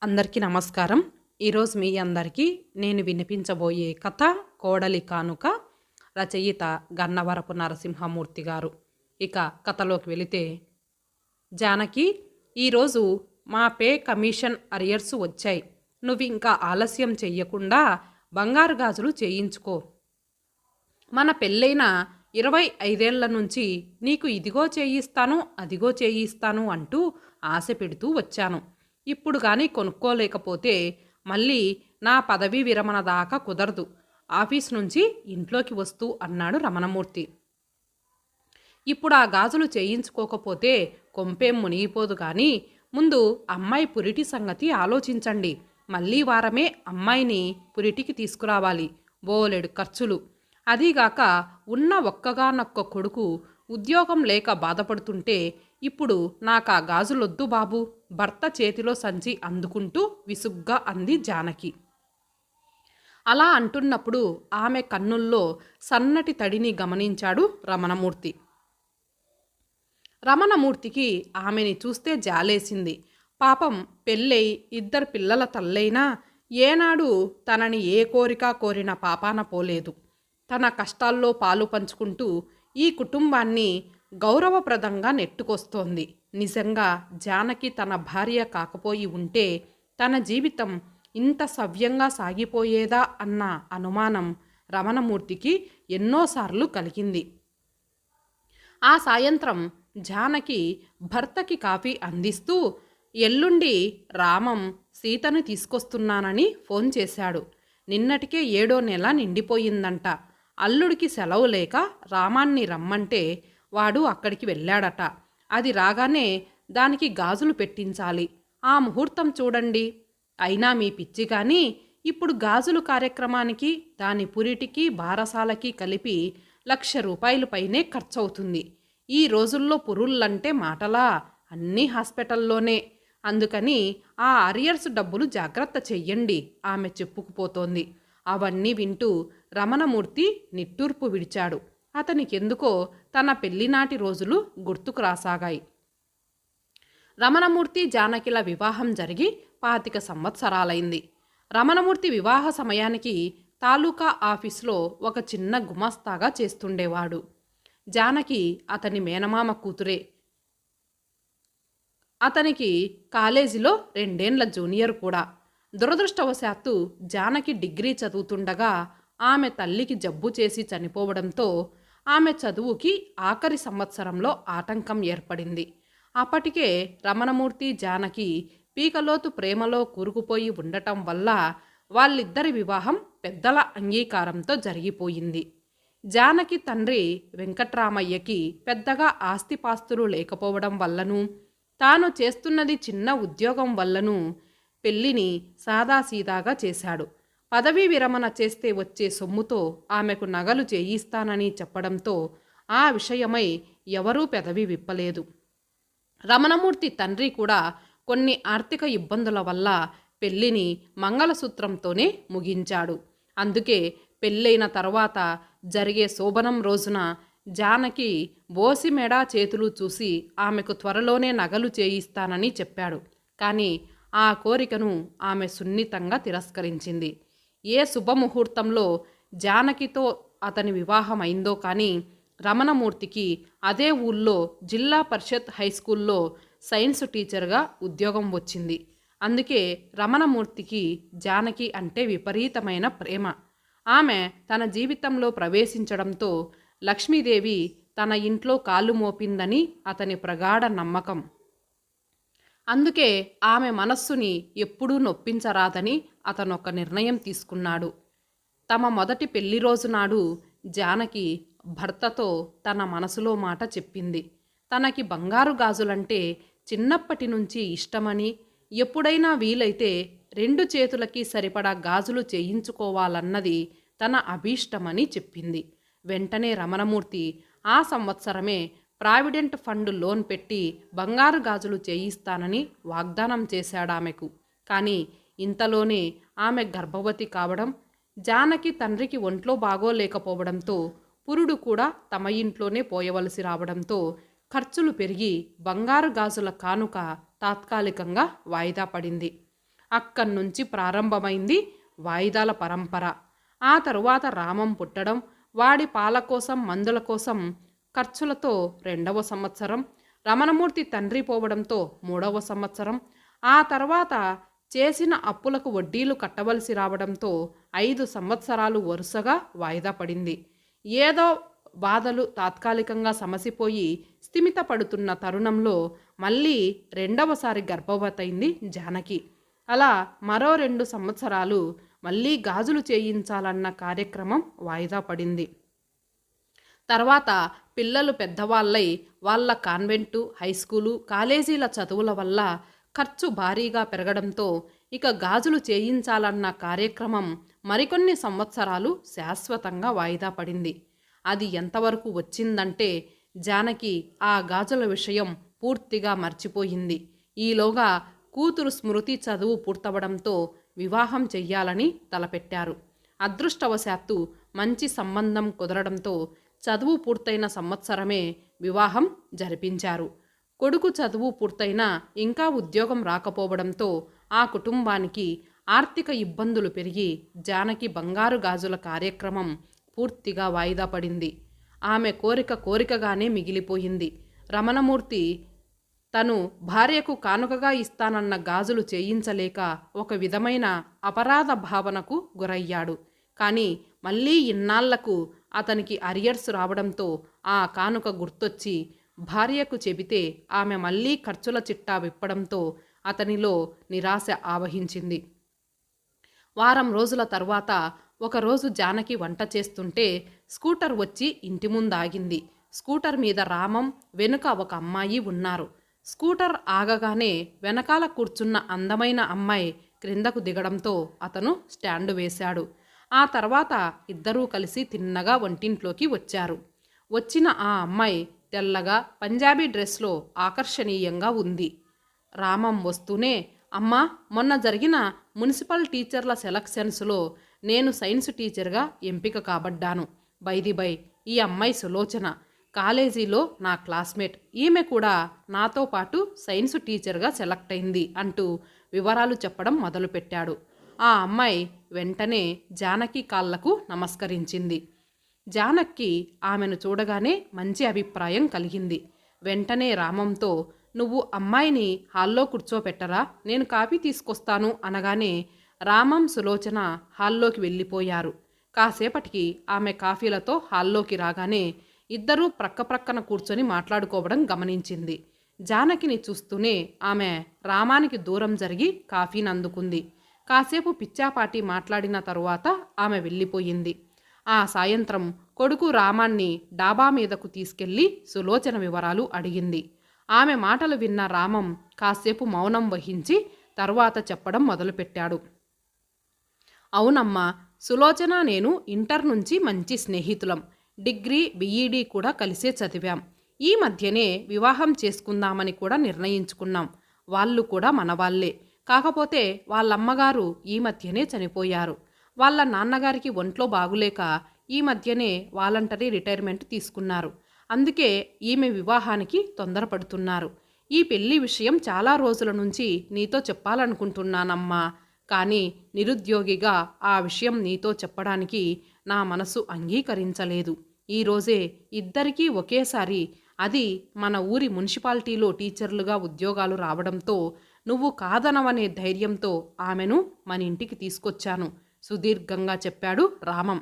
అందరికీ నమస్కారం. ఈరోజు మీ అందరికీ నేను వినిపించబోయే కథ కోడలి కానుక. రచయిత గన్నవరపు నరసింహమూర్తి గారు. ఇక కథలోకి వెళితే, జానకి, ఈరోజు మా పే కమిషన్ అరియర్స్ వచ్చాయి. నువ్వు ఇంకా ఆలస్యం చెయ్యకుండా బంగారు గాజులు చేయించుకో. మన పెళ్ళైన 25 ఏళ్ల నుంచి నీకు ఇదిగో చేయిస్తాను, అదిగో చేయిస్తాను అంటూ ఆశ పెడుతూ వచ్చాను. ఇప్పుడు కానీ కొనుక్కోలేకపోతే మళ్ళీ నా పదవీ విరమణ దాకా కుదరదు. ఆఫీస్ నుంచి ఇంట్లోకి వస్తూ అన్నాడు రమణమూర్తి. ఇప్పుడు ఆ గాజులు చేయించుకోకపోతే కొంపేం మునిగిపోదు కానీ ముందు అమ్మాయి పురిటి సంగతి ఆలోచించండి. మళ్ళీ వారమే అమ్మాయిని పురిటికి తీసుకురావాలి. బోలెడు ఖర్చులు. అదీగాక ఉన్న ఒక్కగానొక్క కొడుకు ఉద్యోగం లేక బాధపడుతుంటే ఇప్పుడు నాకా గాజులొద్దు బాబు, భర్త చేతిలో సంచి అందుకుంటూ విసుగ్గా అంది జానకి. అలా అంటున్నప్పుడు ఆమె కన్నుల్లో సన్నటి తడిని గమనించాడు రమణమూర్తి. రమణమూర్తికి ఆమెని చూస్తే జాలేసింది. పాపం పెళ్ళై 2 పిల్లల తల్లైనా ఏనాడు తనని ఏ కోరిక కోరిన పాపాన పోలేదు. తన కష్టాల్లో పాలు పంచుకుంటూ ఈ కుటుంబాన్ని గౌరవప్రదంగా నెట్టుకొస్తోంది. నిజంగా జానకి తన భార్య కాకపోయి ఉంటే తన జీవితం ఇంత సవ్యంగా సాగిపోయేదా అన్న అనుమానం రమణమూర్తికి ఎన్నోసార్లు కలిగింది. ఆ సాయంత్రం జానకి భర్తకి కాఫీ అందిస్తూ, ఎల్లుండి రామం సీతను తీసుకొస్తున్నానని ఫోన్ చేశాడు. నిన్నటికే 7వ నెల నిండిపోయిందంట. అల్లుడికి సెలవు లేక రామాన్ని రమ్మంటే వాడు అక్కడికి వెళ్ళాడట. అది రాగానే దానికి గాజులు పెట్టించాలి. ఆ ముహూర్తం చూడండి. అయినా మీ పిచ్చి కానీ ఇప్పుడు గాజులు కార్యక్రమానికి దాని పురిటికి బారసాలకి కలిపి 1,00,000 రూపాయలు పైనే ఖర్చవుతుంది. ఈ రోజుల్లో పురుళ్ళంటే మాటలా, అన్నీ హాస్పిటల్లోనే. అందుకని ఆ అరియర్స్ డబ్బులు జాగ్రత్త చెయ్యండి ఆమె చెప్పుకుపోతోంది. అవన్నీ వింటూ రమణమూర్తి నిట్టూర్పు విడిచాడు. అతనికెందుకో తన పెళ్లినాటి రోజులు గుర్తుకు రాసాగాయి. రమణమూర్తి జానకిల వివాహం జరిగి 25 సంవత్సరాలైంది. రమణమూర్తి వివాహ సమయానికి తాలూకా ఆఫీసులో ఒక చిన్న గుమాస్తాగా చేస్తుండేవాడు. జానకి అతని మేనమామ కూతురే. అతనికి కాలేజీలో 2 ఏండ్ల జూనియర్ కూడా. దురదృష్టవశాత్తు జానకి డిగ్రీ చదువుతుండగా ఆమె తల్లికి జబ్బు చేసి చనిపోవడంతో ఆమె చదువుకి ఆఖరి సంవత్సరంలో ఆటంకం ఏర్పడింది. అప్పటికే రమణమూర్తి జానకి పీకలోతు ప్రేమలో కూరుకుపోయి ఉండటం వల్ల వాళ్ళిద్దరి వివాహం పెద్దల అంగీకారంతో జరిగిపోయింది. జానకి తండ్రి వెంకట్రామయ్యకి పెద్దగా ఆస్తిపాస్తులు లేకపోవడం వల్లనూ తాను చేస్తున్నది చిన్న ఉద్యోగం వల్లనూ పెళ్లిని సాదాసీదాగా చేశాడు. పదవీ విరమణ చేస్తే వచ్చే సొమ్ముతో ఆమెకు నగలు చేయిస్తానని చెప్పడంతో ఆ విషయమై ఎవరూ పెదవి విప్పలేదు. రమణమూర్తి తండ్రి కూడా కొన్ని ఆర్థిక ఇబ్బందుల వల్ల పెళ్లిని మంగళసూత్రంతోనే ముగించాడు. అందుకే పెళ్ళైన తర్వాత జరిగే శోభనం రోజున జానకి బోసి మెడ చేతులు చూసి ఆమెకు త్వరలోనే నగలు చేయిస్తానని చెప్పాడు. కానీ ఆ కోరికను ఆమె సున్నితంగా తిరస్కరించింది. ఏ శుభముహూర్తంలో జానకితో అతని వివాహం అయిందో కానీ రమణమూర్తికి అదే ఊళ్ళో జిల్లా పరిషత్ హైస్కూల్లో సైన్స్ టీచర్గా ఉద్యోగం వచ్చింది. అందుకే రమణమూర్తికి జానకి అంటే విపరీతమైన ప్రేమ. ఆమె తన జీవితంలో ప్రవేశించడంతో లక్ష్మీదేవి తన ఇంట్లో కాలు మోపిందని అతని ప్రగాఢ నమ్మకం. అందుకే ఆమె మనస్సుని ఎప్పుడూ నొప్పించరాదని అతనొక నిర్ణయం తీసుకున్నాడు. తమ మొదటి పెళ్లి రోజునాడు జానకి భర్తతో తన మనసులో మాట చెప్పింది. తనకి బంగారు గాజులంటే చిన్నప్పటి నుంచి ఇష్టమని, ఎప్పుడైనా వీలైతే 2 చేతులకి సరిపడా గాజులు చేయించుకోవాలన్నది తన అభీష్టమని చెప్పింది. వెంటనే రమణమూర్తి ఆ సంవత్సరమే ప్రావిడెంట్ ఫండ్ లోన్ పెట్టి బంగారు గాజులు చేయిస్తానని వాగ్దానం చేశాడామెకు. కానీ ఇంతలోనే ఆమె గర్భవతి కావడం, జానకి తండ్రికి ఒంట్లో బాగోలేకపోవడంతో పురుడు కూడా తమ ఇంట్లోనే పోయవలసి రావడంతో ఖర్చులు పెరిగి బంగారు గాజుల కానుక తాత్కాలికంగా వాయిదా పడింది. అక్కడి నుంచి ప్రారంభమైంది వాయిదాల పరంపర. ఆ తరువాత రామం పుట్టడం, వాడి పాల కోసం మందుల కోసం ఖర్చులతో 2వ సంవత్సరం, రమణమూర్తి తండ్రి పోవడంతో 3వ సంవత్సరం, ఆ తర్వాత చేసిన అప్పులకు వడ్డీలు కట్టవలసి రావడంతో 5 సంవత్సరాలు వరుసగా వాయిదా పడింది. ఏదో బాధలు తాత్కాలికంగా సమసిపోయి స్థిమిత పడుతున్న తరుణంలో మళ్ళీ 2వసారి గర్భవతైంది జానకి. అలా మరో 2 సంవత్సరాలు మళ్ళీ గాజులు చేయించాలన్న కార్యక్రమం వాయిదా పడింది. తర్వాత పిల్లలు పెద్దవాళ్ళై వాళ్ళ కాన్వెంటు, హైస్కూలు, కాలేజీల చదువుల వల్ల ఖర్చు భారీగా పెరగడంతో ఇక గాజులు చేయించాలన్న కార్యక్రమం మరికొన్ని సంవత్సరాలు శాశ్వతంగా వాయిదా పడింది. అది ఎంతవరకు వచ్చిందంటే జానకి ఆ గాజుల విషయం పూర్తిగా మర్చిపోయింది. ఈలోగా కూతురు స్మృతి చదువు పూర్తవడంతో వివాహం చెయ్యాలని తలపెట్టారు. అదృష్టవశాత్తు మంచి సంబంధం కుదరడంతో చదువు పూర్తయిన సంవత్సరమే వివాహం జరిపించారు. కొడుకు చదువు పూర్తయినా ఇంకా ఉద్యోగం రాకపోవడంతో ఆ కుటుంబానికి ఆర్థిక ఇబ్బందులు పెరిగి జానకి బంగారు గాజుల కార్యక్రమం పూర్తిగా వాయిదా పడింది. ఆమె కోరికగానే మిగిలిపోయింది. రమణమూర్తి తను భార్యకు కానుకగా ఇస్తానన్న గాజులు చేయించలేక ఒక విధమైన అపరాధ భావనకు గురయ్యాడు. కానీ మళ్ళీ ఇన్నాళ్లకు అతనికి అరియర్స్ రావడంతో ఆ కానుక గుర్తొచ్చి భార్యకు చెబితే ఆమె మళ్ళీ ఖర్చుల చిట్టా విప్పడంతో అతనిలో నిరాశ ఆవహించింది. వారం రోజుల తర్వాత ఒకరోజు జానకి వంట చేస్తుంటే స్కూటర్ వచ్చి ఇంటి ముందాగింది. స్కూటర్ మీద రామం, వెనుక ఒక అమ్మాయి ఉన్నారు. స్కూటర్ ఆగగానే వెనకాల కూర్చున్న అందమైన అమ్మాయి క్రిందకు దిగడంతో అతను స్టాండు వేశాడు. ఆ తర్వాత ఇద్దరూ కలిసి తిన్నగా వంటింట్లోకి వచ్చారు. వచ్చిన ఆ అమ్మాయి తెల్లగా పంజాబీ డ్రెస్లో ఆకర్షణీయంగా ఉంది. రామం వస్తూనే, అమ్మా, మొన్న జరిగిన మున్సిపల్ టీచర్ల సెలక్షన్స్లో నేను సైన్స్ టీచర్గా ఎంపిక కాబడ్డాను. బై ఈ అమ్మాయి సులోచన, కాలేజీలో నా క్లాస్మేట్. ఈమె కూడా నాతో పాటు సైన్స్ టీచర్గా సెలెక్ట్ అయింది అంటూ వివరాలు చెప్పడం మొదలుపెట్టాడు. ఆ అమ్మాయి వెంటనే జానకి కాళ్లకు నమస్కరించింది. జానకి ఆమెను చూడగానే మంచి అభిప్రాయం కలిగింది. వెంటనే రామంతో, నువ్వు అమ్మాయిని హాల్లో కూర్చోపెట్టరా, నేను కాఫీ తీసుకొస్తాను అనగానే రామం, సులోచన హాల్లోకి వెళ్ళిపోయారు. కాసేపటికి ఆమె కాఫీలతో హాల్లోకి రాగానే ఇద్దరూ ప్రక్కన కూర్చొని మాట్లాడుకోవడం గమనించింది. జానకిని చూస్తూనే ఆమె రామానికి దూరం జరిగి కాఫీని అందుకుంది. కాసేపు పిచ్చాపాటి మాట్లాడిన తరువాత ఆమె వెళ్ళిపోయింది. ఆ సాయంత్రం కొడుకు రామాన్ని డాబా మీదకు తీసుకెళ్లి సులోచన వివరాలు అడిగింది. ఆమె మాటలు విన్న రామం కాసేపు మౌనం వహించి తర్వాత చెప్పడం మొదలుపెట్టాడు. అవునమ్మా, సులోచన నేను ఇంటర్ నుంచి మంచి స్నేహితులం. డిగ్రీ, బిఈడి కూడా కలిసే చదివాం. ఈ మధ్యనే వివాహం చేసుకుందామని కూడా నిర్ణయించుకున్నాం. వాళ్ళు కూడా మనవాళ్లే. కాకపోతే వాళ్ళమ్మగారు ఈ మధ్యనే చనిపోయారు. వాళ్ళ నాన్నగారికి ఒంట్లో బాగులేక ఈ మధ్యనే వాలంటరీ రిటైర్మెంట్ తీసుకున్నారు. అందుకే ఈమె వివాహానికి తొందరపడుతున్నారు. ఈ పెళ్లి విషయం చాలా రోజుల నుంచి నీతో చెప్పాలనుకుంటున్నానమ్మా. కానీ నిరుద్యోగిగా ఆ విషయం నీతో చెప్పడానికి నా మనసు అంగీకరించలేదు. ఈరోజే ఇద్దరికీ ఒకేసారి, అది మన ఊరి మున్సిపాలిటీలో టీచర్లుగా ఉద్యోగాలు రావడంతో నువ్వు కాదనవనే ధైర్యంతో ఆమెను మన ఇంటికి తీసుకొచ్చాను సుదీర్ఘంగా చెప్పాడు రామం.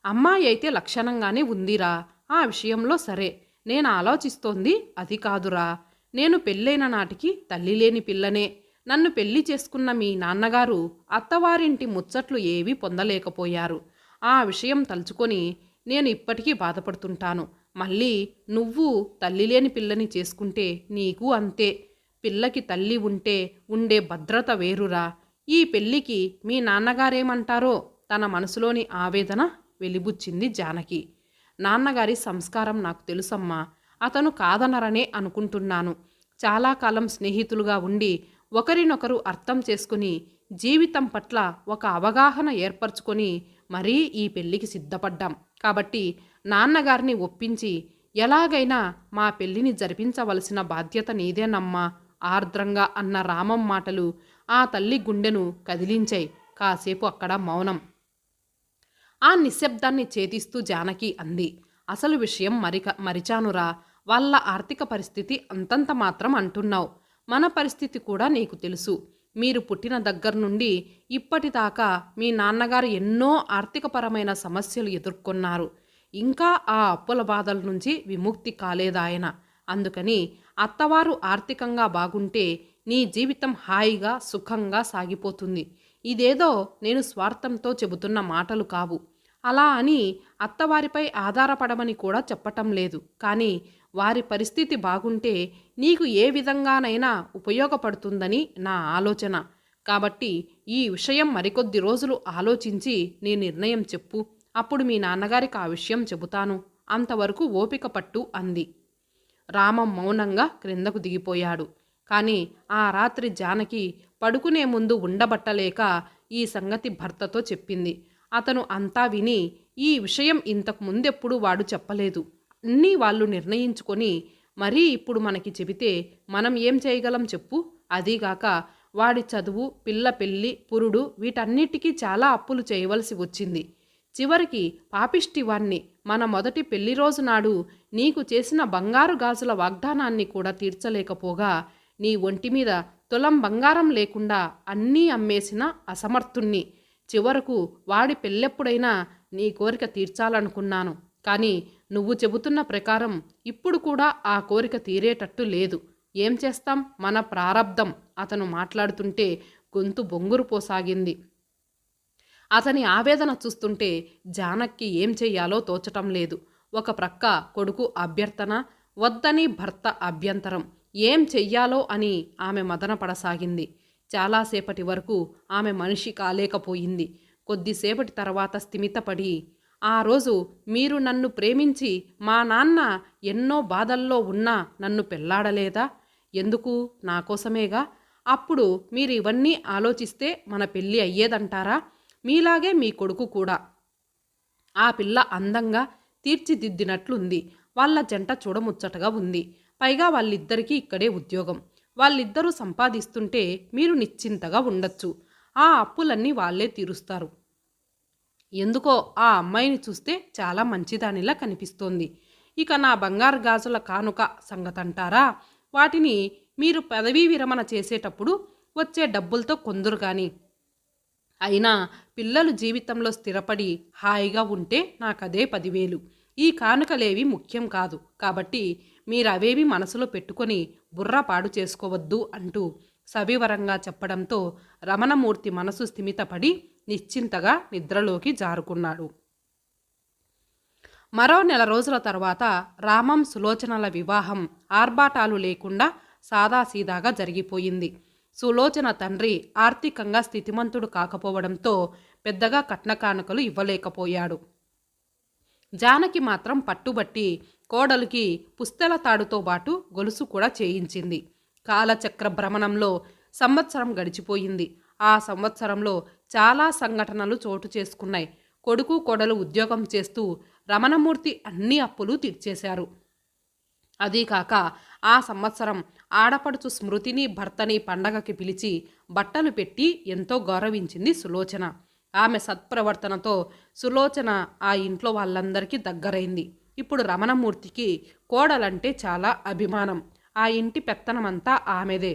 అమ్మాయి అయితే లక్షణంగానే ఉందిరా. ఆ విషయంలో సరే, నేను ఆలోచిస్తోంది అది కాదురా. నేను పెళ్ళైన నాటికి తల్లి లేని పిల్లనే. నన్ను పెళ్లి చేసుకున్న మీ నాన్నగారు అత్తవారింటి ముచ్చట్లు ఏవీ పొందలేకపోయారు. ఆ విషయం తలుచుకొని నేను ఇప్పటికీ బాధపడుతుంటాను. మళ్ళీ నువ్వు తల్లి లేని పిల్లని చేసుకుంటే నీకు అంతే. పిల్లకి తల్లి ఉంటే ఉండే భద్రత వేరురా. ఈ పెళ్ళికి మీ నాన్నగారేమంటారో తన మనసులోని ఆవేదన వెలిబుచ్చింది జానకి. నాన్నగారి సంస్కారం నాకు తెలుసమ్మా. అతను కాదనరనే అనుకుంటున్నాను. చాలా కాలం స్నేహితులుగా ఉండి ఒకరినొకరు అర్థం చేసుకుని జీవితం పట్ల ఒక అవగాహన ఏర్పరచుకొని మరీ ఈ పెళ్ళికి సిద్ధపడ్డాం. కాబట్టి నాన్నగారిని ఒప్పించి ఎలాగైనా మా పెళ్ళిని జరిపించవలసిన బాధ్యత నీదేనమ్మా ఆర్ద్రంగా అన్న రామం మాటలు ఆ తల్లి గుండెను కదిలించాయి. కాసేపు అక్కడ మౌనం. ఆ నిశ్శబ్దాన్ని ఛేదిస్తూ జానకి అంది, అసలు విషయం మరిచానురా. వాళ్ళ ఆర్థిక పరిస్థితి అంతంత మాత్రం అంటున్నావు. మన పరిస్థితి కూడా నీకు తెలుసు. మీరు పుట్టిన దగ్గర నుండి ఇప్పటిదాకా మీ నాన్నగారు ఎన్నో ఆర్థికపరమైన సమస్యలు ఎదుర్కొన్నారు. ఇంకా ఆ అప్పుల బాధల నుంచి విముక్తి కాలేదాయన. అందుకని అత్తవారు ఆర్థికంగా బాగుంటే నీ జీవితం హాయిగా సుఖంగా సాగిపోతుంది. ఇదేదో నేను స్వార్థంతో చెబుతున్న మాటలు కావు. అలా అని అత్తవారిపై ఆధారపడమని కూడా చెప్పటం లేదు. కానీ వారి పరిస్థితి బాగుంటే నీకు ఏ విధంగానైనా ఉపయోగపడుతుందని నా ఆలోచన. కాబట్టి ఈ విషయం మరికొద్ది రోజులు ఆలోచించి నీ నిర్ణయం చెప్పు. అప్పుడు మీ నాన్నగారికి ఆ విషయం చెబుతాను. అంతవరకు ఓపిక పట్టు అంది. రామం మౌనంగా క్రిందకు దిగిపోయాడు. కానీ ఆ రాత్రి జానకి పడుకునే ముందు ఉండబట్టలేక ఈ సంగతి భర్తతో చెప్పింది. అతను అంతా విని, ఈ విషయం ఇంతకు ముందెప్పుడు వాడు చెప్పలేదు. అన్నీ వాళ్ళు నిర్ణయించుకొని మరీ ఇప్పుడు మనకి చెబితే మనం ఏం చేయగలం చెప్పు? అదీగాక వాడి చదువు, పిల్ల పెళ్ళి, పురుడు వీటన్నిటికీ చాలా అప్పులు చేయవలసి వచ్చింది. చివరికి పాపిష్టివాణ్ణి మన మొదటి పెళ్లి రోజు నాడు నీకు చేసిన బంగారు గాజుల వాగ్దానాన్ని కూడా తీర్చలేకపోగా నీ ఒంటి మీద తులం బంగారం లేకుండా అన్నీ అమ్మేసిన అసమర్థుణ్ణి. చివరకు వాడి పెళ్ళెప్పుడైనా నీ కోరిక తీర్చాలనుకున్నాను. కానీ నువ్వు చెబుతున్న ప్రకారం ఇప్పుడు కూడా ఆ కోరిక తీరేటట్టు లేదు. ఏం చేస్తాం, మన ప్రారబ్ధం. అతను మాట్లాడుతుంటే గొంతు బొంగురు పోసాగింది. అతని ఆవేదన చూస్తుంటే జానకి ఏం చెయ్యాలో తోచటం లేదు. ఒక ప్రక్క కొడుకు అభ్యర్థన, వద్దని భర్త అభ్యంతరం. ఏం చెయ్యాలో అని ఆమె మదనపడసాగింది. చాలాసేపటి వరకు ఆమె మనిషి కాలేకపోయింది. కొద్దిసేపటి తర్వాత స్థిమితపడి, ఆ రోజు మీరు నన్ను ప్రేమించి మా నాన్న ఎన్నో బాధల్లో ఉన్నా నన్ను పెళ్లాడలేదా? ఎందుకు? నా కోసమేగా. అప్పుడు మీరు ఇవన్నీ ఆలోచిస్తే మన పెళ్ళి అయ్యేదంటారా? మీలాగే మీ కొడుకు కూడా. ఆ పిల్ల అందంగా తీర్చిదిద్దినట్లుంది. వాళ్ళ జంట చూడముచ్చటగా ఉంది. పైగా వాళ్ళిద్దరికీ ఇక్కడే ఉద్యోగం. వాళ్ళిద్దరూ సంపాదిస్తుంటే మీరు నిశ్చింతగా ఉండొచ్చు. ఆ అప్పులన్నీ వాళ్ళే తీరుస్తారు. ఎందుకో ఆ అమ్మాయిని చూస్తే చాలా మంచిదానిలా కనిపిస్తోంది. ఇక నా బంగారు గాజుల కానుక సంగతంటారా? వాటిని మీరు పదవీ విరమణ చేసేటప్పుడు వచ్చే డబ్బులతో కొందురు కానీ. అయినా పిల్లలు జీవితంలో స్థిరపడి హాయిగా ఉంటే నాకదే 10,000. ఈ కానుకలేవి ముఖ్యం కాదు. కాబట్టి మీరవేవి మనసులో పెట్టుకొని బుర్ర పాడు చేసుకోవద్దు అంటూ సవివరంగా చెప్పడంతో రమణమూర్తి మనసు స్థిమితపడి నిశ్చింతగా నిద్రలోకి జారుకున్నాడు. మరో 4 రోజుల తర్వాత రామం సులోచనల వివాహం ఆర్భాటాలు లేకుండా సాదాసీదాగా జరిగిపోయింది. సులోచన తండ్రి ఆర్థికంగా స్థితిమంతుడు కాకపోవడంతో పెద్దగా కట్న కానుకలు ఇవ్వలేకపోయాడు. జానకి మాత్రం పట్టుబట్టి కోడలికి పుస్తెల తాడుతో పాటు గొలుసు కూడా చేయించింది. కాలచక్ర భ్రమణంలో సంవత్సరం గడిచిపోయింది. ఆ సంవత్సరంలో చాలా సంఘటనలు చోటు చేసుకున్నాయి. కొడుకు కోడలు ఉద్యోగం చేస్తూ రమణమూర్తి అన్ని అప్పులు తీర్చేశారు. అదీకాక ఆ సంవత్సరం ఆడపడుచు స్మృతిని భర్తని పండగకి పిలిచి బట్టలు పెట్టి ఎంతో గౌరవించింది సులోచన. ఆమె సత్ప్రవర్తనతో సులోచన ఆ ఇంట్లో వాళ్ళందరికీ దగ్గరైంది. ఇప్పుడు రమణమూర్తికి కోడలంటే చాలా అభిమానం. ఆ ఇంటి పెత్తనమంతా ఆమెదే.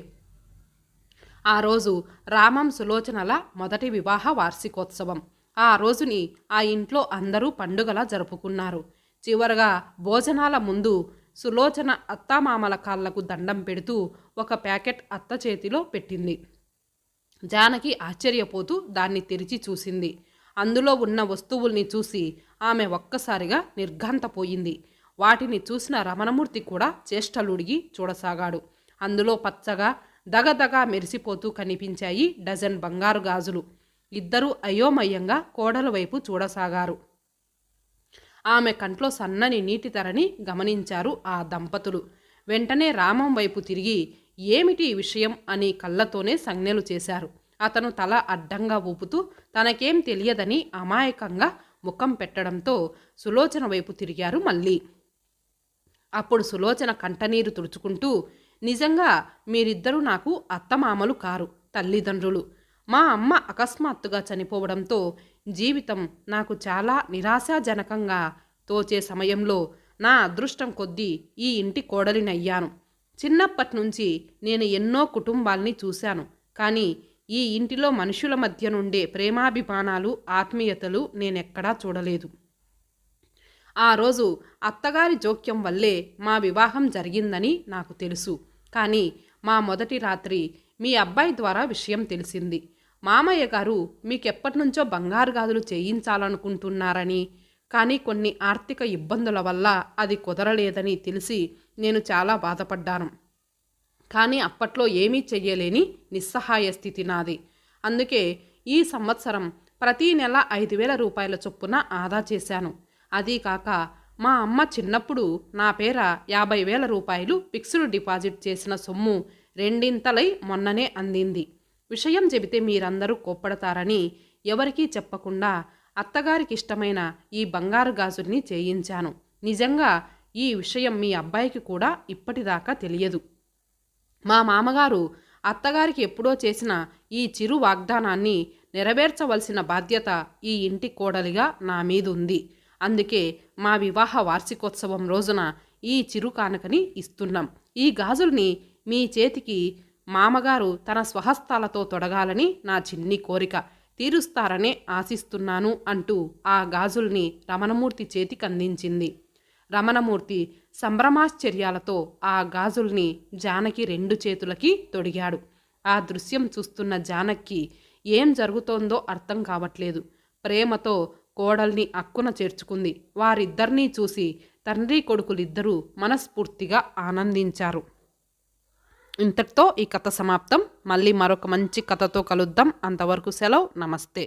ఆ రోజు రామం సులోచనల మొదటి వివాహ వార్షికోత్సవం. ఆ రోజుని ఆ ఇంట్లో అందరూ పండుగలా జరుపుకున్నారు. చివరగా భోజనాల ముందు సులోచన అత్తామామల కాళ్లకు దండం పెడుతూ ఒక ప్యాకెట్ అత్త చేతిలో పెట్టింది. జానకి ఆశ్చర్యపోతూ దాన్ని తెరిచి చూసింది. అందులో ఉన్న వస్తువుల్ని చూసి ఆమె ఒక్కసారిగా నిర్ఘాంతపోయింది. వాటిని చూసిన రమణమూర్తి కూడా చేష్టలుడిగి చూడసాగాడు. అందులో పచ్చగా దగదగా మెరిసిపోతూ కనిపించాయి డజన్ బంగారు గాజులు. ఇద్దరూ అయోమయంగా కోడల వైపు చూడసాగారు. ఆమె కంట్లో సన్నని నీటి తెరని గమనించారు ఆ దంపతులు. వెంటనే రామం వైపు తిరిగి ఏమిటి ఈ విషయం అని కళ్ళతోనే సంజ్ఞలు చేశారు. అతను తల అడ్డంగా ఊపుతూ తనకేం తెలియదని అమాయకంగా ముఖం పెట్టడంతో సులోచన వైపు తిరిగారు మళ్ళీ. అప్పుడు సులోచన కంటనీరు తుడుచుకుంటూ, నిజంగా మీరిద్దరూ నాకు అత్తమామలు కారు. తల్లిదండ్రులు. మా అమ్మ అకస్మాత్తుగా చనిపోవడంతో జీవితం నాకు చాలా నిరాశాజనకంగా తోచే సమయంలో నా అదృష్టం కొద్దీ ఈ ఇంటి కోడలినయ్యాను. చిన్నప్పటి నుంచి నేను ఎన్నో కుటుంబాల్ని చూశాను. కానీ ఈ ఇంటిలో మనుషుల మధ్య నుండే ప్రేమాభిమానాలు, ఆత్మీయతలు నేనెక్కడా చూడలేదు. ఆ రోజు అత్తగారి జోక్యం వల్లే మా వివాహం జరిగిందని నాకు తెలుసు. కానీ మా మొదటి రాత్రి మీ అబ్బాయి ద్వారా విషయం తెలిసింది. మామయ్య గారు మీకెప్పటినుంచో బంగారు గాజులు చేయించాలనుకుంటున్నారని, కానీ కొన్ని ఆర్థిక ఇబ్బందుల వల్ల అది కుదరలేదని తెలిసి నేను చాలా బాధపడ్డాను. కానీ అప్పట్లో ఏమీ చెయ్యలేని నిస్సహాయ స్థితి నాది. అందుకే ఈ సంవత్సరం ప్రతీ నెల 5,000 రూపాయల చొప్పున ఆదా చేశాను. అదీ కాక మా అమ్మ చిన్నప్పుడు నా పేర 50,000 రూపాయలు ఫిక్స్డ్ డిపాజిట్ చేసిన సొమ్ము రెండింతలై మొన్ననే అందింది. విషయం చెబితే మీరందరూ కోప్పడతారని ఎవరికీ చెప్పకుండా అత్తగారికి ఇష్టమైన ఈ బంగారు గాజుల్ని చేయించాను. నిజంగా ఈ విషయం మీ అబ్బాయికి కూడా ఇప్పటిదాకా తెలియదు. మా మామగారు అత్తగారికి ఎప్పుడో చేసిన ఈ చిరు వాగ్దానాన్ని నెరవేర్చవలసిన బాధ్యత ఈ ఇంటి కోడలిగా నా మీదుంది. అందుకే మా వివాహ వార్షికోత్సవం రోజున ఈ చిరు కానుకని ఇస్తున్నాం. ఈ గాజుల్ని మీ చేతికి మామగారు తన స్వహస్తాలతో తొడగాలని నా చిన్ని కోరిక. తీరుస్తారనే ఆశిస్తున్నాను అంటూ ఆ గాజుల్ని రమణమూర్తి చేతికి అందించింది. రమణమూర్తి సంభ్రమాశ్చర్యాలతో ఆ గాజుల్ని జానకి 2 చేతులకి తొడిగాడు. ఆ దృశ్యం చూస్తున్న జానకి ఏం జరుగుతోందో అర్థం కావట్లేదు. ప్రేమతో కోడల్ని అక్కున చేర్చుకుంది. వారిద్దరినీ చూసి తండ్రి కొడుకులిద్దరూ మనస్ఫూర్తిగా ఆనందించారు. ఇంతటితో ఈ కథ సమాప్తం. మళ్ళీ మరొక మంచి కథతో కలుద్దాం. అంతవరకు సెలవు. నమస్తే.